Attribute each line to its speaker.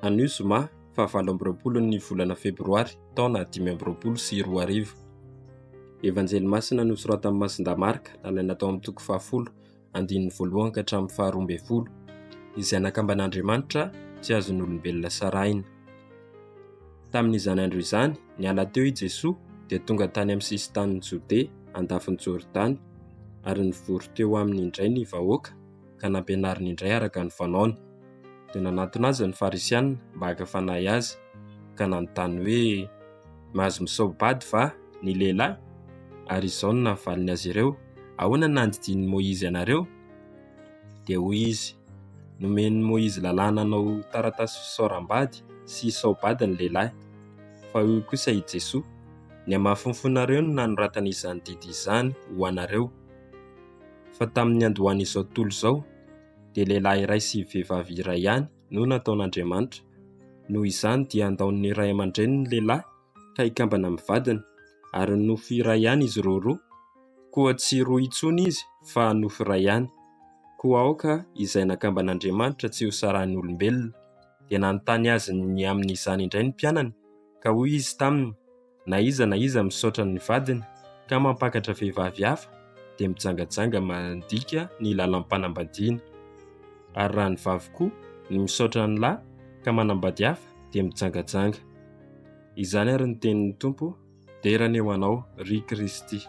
Speaker 1: Anio zoma 27 ny volana febroary taona 2024. Evanjely masina nosoratan'i Masindamarka nalaina tao amin'ny toko 10 andininy voalohany ka hatramin'ny 12 izay nakamban'Andriamanitra tsy azon'olombelona sarahina. Tamin'izany andro izany niala teo i Jesoa dia tonga tany amin'ny sisin-tanin'ny Jodea andafin'ny Jordany ary nivory teo aminy indray ny vahoaka ka nampianariny indray araka ny fanaony. Dia nanantona azy ny farisianina mba haka fanahy azy ka nanontany hoe mahazo misaobady va ny lehilahy? Ary izao no nahavaliny azy ireo, ahoana nandidin'i Moizy ianareo? Dia hoy izy, nomen'i Moizy lalàna hanao taratasy fisaoram-bady sy saobady ny lehilahy. Fa io kosa i Jesoa, ny amafonfonareo no nanoratana izany didy izany ho anareo. Fa tamin'ny andohan'izao tontolo izao dia lehilahy iray sy vehivavy iray ihany no nataon'Andriamanitra. Noho izany dia andaon'ny ray aman-dreny ny lehilahy ka hikambana amin'ny vadiny, ary nofy iray ihany izy roa, koa tsy roa intsony izy fa nofy iray ihany. Koa aoka izay nakamban'Andriamanitra tsy ho sarahin'ny olombelona. Dia nanontany azy ny amin'izany indray ny mpianany, ka hoy izy taminy, na iza misaotra ny vadiny ka mampakatra vehivavy hafa dia mijangajanga mandika ny lalam-panambadiana. Ary raha ny vavy koa ny misaotra ny lahy ka manambady hafa dia mijangajanga. Izany ary ny tenin'ny Tompo, derany eo anao, ry Kristy.